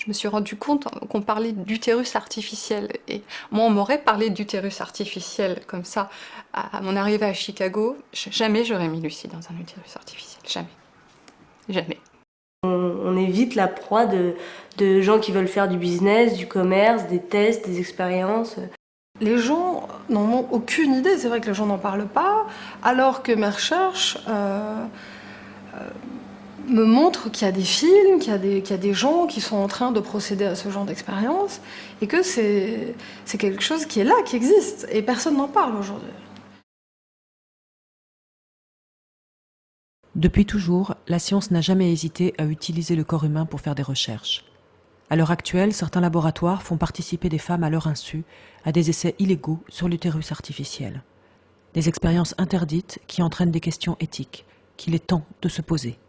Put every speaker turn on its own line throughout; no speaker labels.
Je me suis rendu compte qu'on parlait d'utérus artificiel. Et moi, on m'aurait parlé d'utérus artificiel comme ça à mon arrivée à Chicago. Jamais j'aurais mis Lucie dans un utérus artificiel. Jamais. Jamais.
On évite la proie de gens qui veulent faire du business, du commerce, des tests, des expériences.
Les gens n'en ont aucune idée, c'est vrai que les gens n'en parlent pas, alors que mes recherches me montrent qu'il y a des films, qu'il y a des gens qui sont en train de procéder à ce genre d'expérience, et que c'est quelque chose qui est là, qui existe, et personne n'en parle aujourd'hui.
Depuis toujours, la science n'a jamais hésité à utiliser le corps humain pour faire des recherches. À l'heure actuelle, certains laboratoires font participer des femmes à leur insu à des essais illégaux sur l'utérus artificiel. Des expériences interdites qui entraînent des questions éthiques, qu'il est temps de se poser.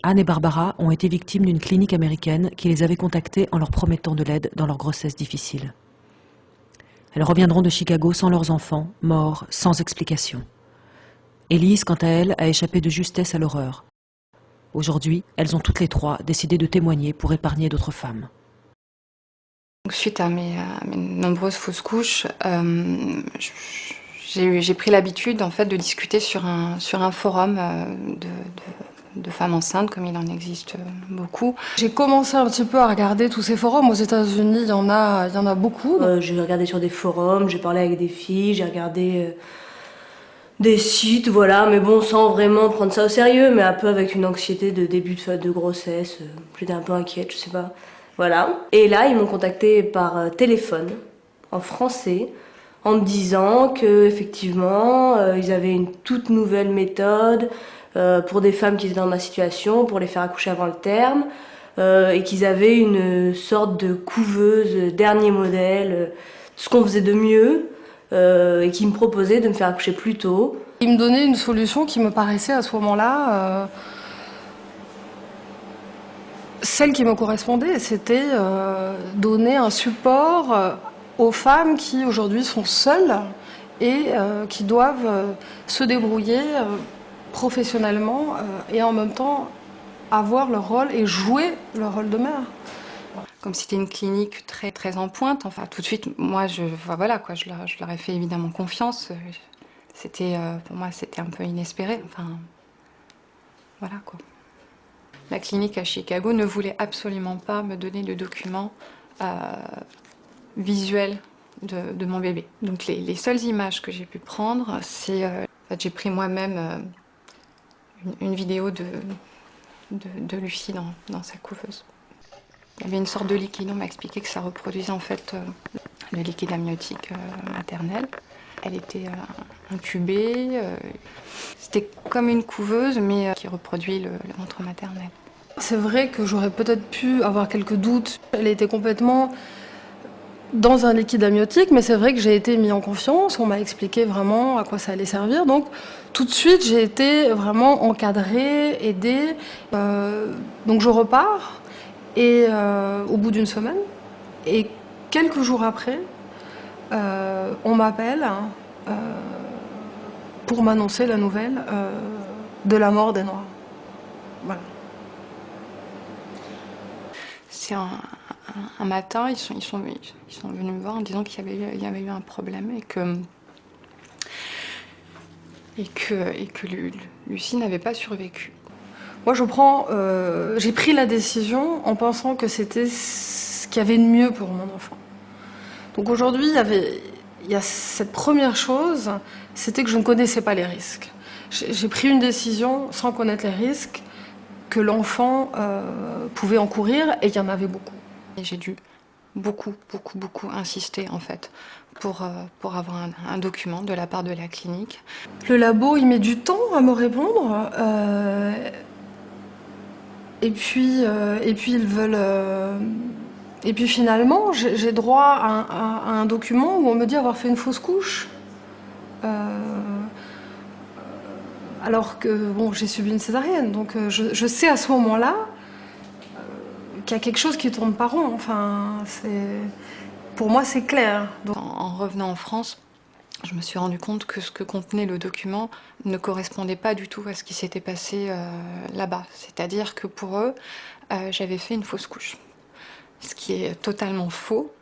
Anne et Barbara ont été victimes d'une clinique américaine qui les avait contactées en leur promettant de l'aide dans leur grossesse difficile. Elles reviendront de Chicago sans leurs enfants, morts, sans explication. Élise, quant à elle, a échappé de justesse à l'horreur. Aujourd'hui, elles ont toutes les trois décidé de témoigner pour épargner d'autres femmes.
Suite à mes nombreuses fausses couches, j'ai pris l'habitude en fait de discuter sur un forum de femmes enceintes, comme il en existe beaucoup.
J'ai commencé un petit peu à regarder tous ces forums. Aux États-Unis, il y en a beaucoup.
J'ai regardé sur des forums, j'ai parlé avec des filles, j'ai regardé des sites, voilà, mais bon, sans vraiment prendre ça au sérieux, mais un peu avec une anxiété de début de grossesse. J'étais un peu inquiète, je sais pas. Voilà. Et là, ils m'ont contacté par téléphone, en français, en me disant que effectivement, ils avaient une toute nouvelle méthode pour des femmes qui étaient dans ma situation, pour les faire accoucher avant le terme, et qu'ils avaient une sorte de couveuse dernier modèle, ce qu'on faisait de mieux, et qui me proposaient de me faire accoucher plus tôt.
Ils me donnaient une solution qui me paraissait à ce moment-là celle qui me correspondait, c'était donner un support aux femmes qui aujourd'hui sont seules et qui doivent se débrouiller professionnellement et en même temps avoir leur rôle et jouer leur rôle de mère.
Comme c'était une clinique très, très en pointe, enfin tout de suite, moi, voilà, quoi, je leur ai fait évidemment confiance. Pour moi, c'était un peu inespéré, enfin, voilà quoi. La clinique à Chicago ne voulait absolument pas me donner de documents visuels de mon bébé. Donc les seules images que j'ai pu prendre, c'est... j'ai pris moi-même une vidéo de Lucie dans sa couveuse. Il y avait une sorte de liquide, on m'a expliqué que ça reproduisait en fait le liquide amniotique maternel. Elle était incubée, c'était comme une couveuse mais qui reproduit le ventre maternel.
C'est vrai que j'aurais peut-être pu avoir quelques doutes. Elle était complètement dans un liquide amniotique, mais c'est vrai que j'ai été mis en confiance, on m'a expliqué vraiment à quoi ça allait servir. Donc tout de suite, j'ai été vraiment encadrée, aidée. Donc je repars, et au bout d'une semaine, et quelques jours après, on m'appelle pour m'annoncer la nouvelle de la mort des Noirs. Voilà.
C'est un matin, ils sont venus me voir en disant qu'il y avait eu un problème et que Lucie n'avait pas survécu.
Moi, j'ai pris la décision en pensant que c'était ce qu'il y avait de mieux pour mon enfant. Donc aujourd'hui, il y a cette première chose, c'était que je ne connaissais pas les risques. J'ai pris une décision sans connaître les risques que l'enfant pouvait encourir, et il y en avait beaucoup.
Et j'ai dû beaucoup insister en fait pour avoir un document de la part de la clinique.
Le labo, il met du temps à me répondre. Et puis ils veulent... Et puis finalement, j'ai droit à un document où on me dit avoir fait une fausse couche. Alors que bon, j'ai subi une césarienne, donc je sais à ce moment-là qu'il y a quelque chose qui tourne pas rond. Enfin, pour moi, c'est clair.
Donc, en revenant en France, Je me suis rendu compte que ce que contenait le document ne correspondait pas du tout à ce qui s'était passé là-bas. C'est-à-dire que pour eux, j'avais fait une fausse couche. Ce qui est totalement faux.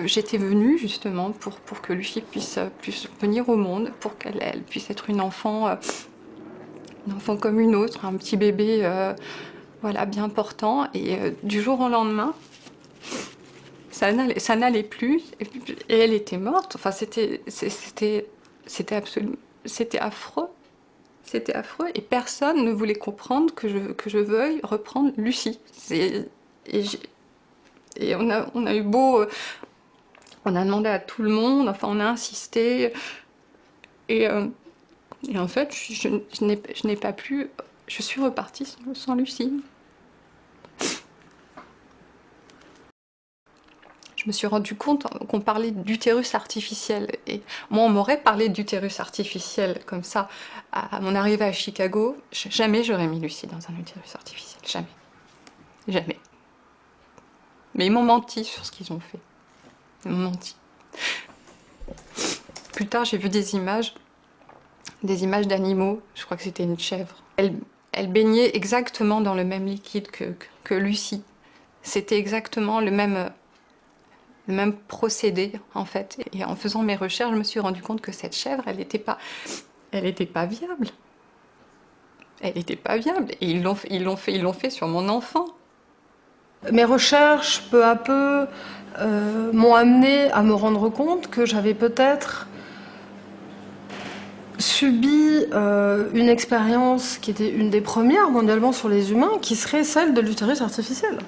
J'étais venue justement pour que Lucie puisse venir au monde, pour qu'elle puisse être une enfant comme une autre, un petit bébé voilà, bien portant. Et du jour au lendemain, ça n'allait plus, et elle était morte. Enfin, c'était absolument, c'était affreux. C'était affreux, et personne ne voulait comprendre que je veuille reprendre Lucie. Et on a eu beau... On a demandé à tout le monde, enfin on a insisté. Et en fait, je n'ai pas pu... Je suis repartie sans Lucie. Je me suis rendu compte qu'on parlait d'utérus artificiel. Et moi, on m'aurait parlé d'utérus artificiel comme ça à mon arrivée à Chicago. Jamais j'aurais mis Lucie dans un utérus artificiel. Jamais. Jamais. Mais ils m'ont menti sur ce qu'ils ont fait. Ils m'ont menti. Plus tard, j'ai vu des images d'animaux. Je crois que c'était une chèvre. Elle baignait exactement dans le même liquide que Lucie. C'était exactement le même procédé, en fait. Et en faisant mes recherches, je me suis rendu compte que cette chèvre, elle n'était pas viable. Elle n'était pas viable. Et ils l'ont fait sur mon enfant.
Mes recherches, peu à peu, m'ont amené à me rendre compte que j'avais peut-être subi une expérience qui était une des premières mondialement sur les humains, qui serait celle de l'utérus artificiel.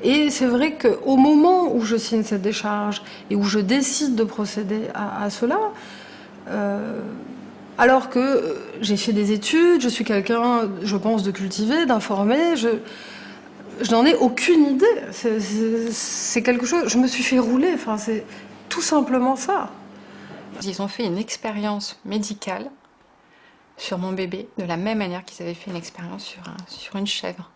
Et c'est vrai qu'au moment où je signe cette décharge et où je décide de procéder à cela, alors que j'ai fait des études, je suis quelqu'un, je pense, de cultivé, d'informé, je n'en ai aucune idée. C'est quelque chose... Je me suis fait rouler, enfin, c'est tout simplement ça.
Ils ont fait une expérience médicale sur mon bébé, de la même manière qu'ils avaient fait une expérience sur une chèvre.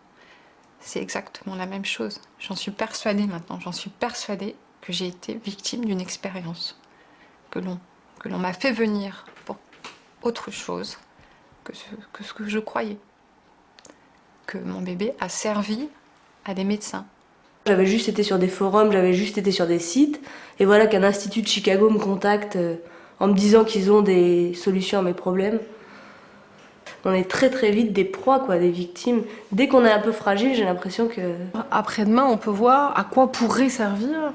C'est exactement la même chose. J'en suis persuadée maintenant, j'en suis persuadée que j'ai été victime d'une expérience, que l'on m'a fait venir pour autre chose que ce que je croyais, que mon bébé a servi à des médecins.
J'avais juste été sur des forums, j'avais juste été sur des sites, et voilà qu'un institut de Chicago me contacte en me disant qu'ils ont des solutions à mes problèmes. On est très très vite des proies, quoi, des victimes. Dès qu'on est un peu fragile, j'ai l'impression que...
Après-demain, on peut voir à quoi pourrait servir,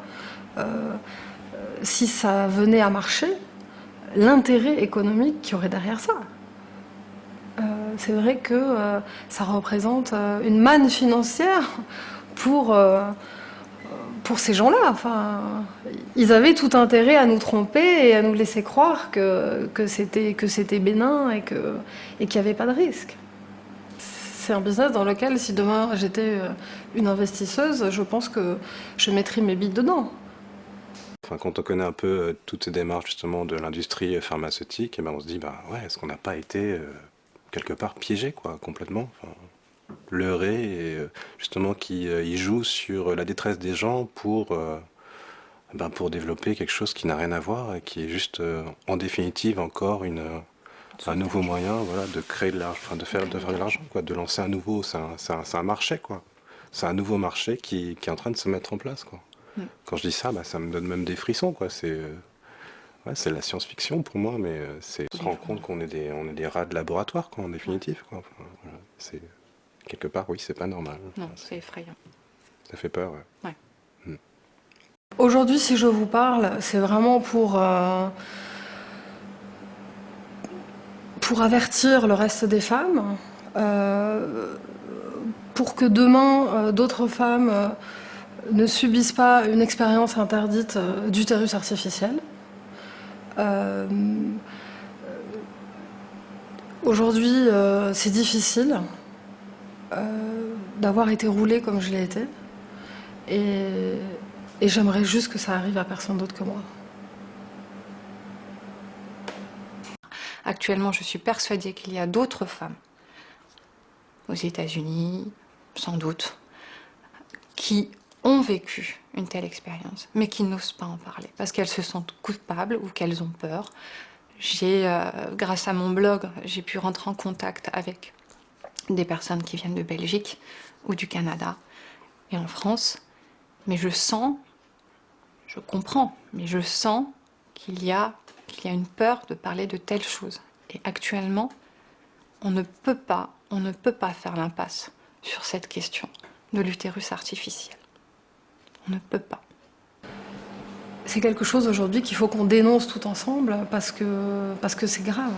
si ça venait à marcher, l'intérêt économique qu'il y aurait derrière ça. C'est vrai que ça représente une manne financière pour ces gens-là. Enfin, ils avaient tout intérêt à nous tromper et à nous laisser croire que c'était bénin et qu'il n'y avait pas de risque. C'est un business dans lequel, si demain j'étais une investisseuse, je pense que je mettrais mes billes dedans.
Enfin, quand on connaît un peu toutes ces démarches justement de l'industrie pharmaceutique, eh ben on se dit, bah ouais, est-ce qu'on n'a pas été quelque part piégé, quoi, complètement, enfin, leurré, et justement ils jouent sur la détresse des gens pour développer quelque chose qui n'a rien à voir et qui est juste en définitive encore un nouveau moyen, voilà, de créer de l'argent, enfin, de faire de l'argent, quoi, de lancer un nouveau, c'est un marché, quoi. C'est un nouveau marché qui est en train de se mettre en place, quoi. Quand je dis ça, bah, ça me donne même des frissons, quoi. C'est la science-fiction pour moi, mais on se rend compte qu'on est des rats de laboratoire, quoi, en définitive, quoi. Enfin, voilà, c'est quelque part, oui, c'est pas normal.
Non,
Enfin,
c'est effrayant.
ça fait peur, ouais.
Ouais.
Aujourd'hui, si je vous parle, c'est vraiment pour avertir le reste des femmes, pour que demain, d'autres femmes ne subissent pas une expérience interdite d'utérus artificiel. Aujourd'hui, c'est difficile d'avoir été roulée comme je l'ai été. Et j'aimerais juste que ça arrive à personne d'autre que moi.
Actuellement, je suis persuadée qu'il y a d'autres femmes, aux États-Unis, sans doute, qui ont vécu une telle expérience, mais qui n'osent pas en parler, parce qu'elles se sentent coupables ou qu'elles ont peur. Grâce à mon blog, j'ai pu rentrer en contact avec des personnes qui viennent de Belgique ou du Canada et en France, mais je comprends, mais je sens qu'il y a une peur de parler de telles choses. Et actuellement, on ne peut pas faire l'impasse sur cette question de l'utérus artificiel. On ne peut pas.
C'est quelque chose aujourd'hui qu'il faut qu'on dénonce tout ensemble parce que c'est grave.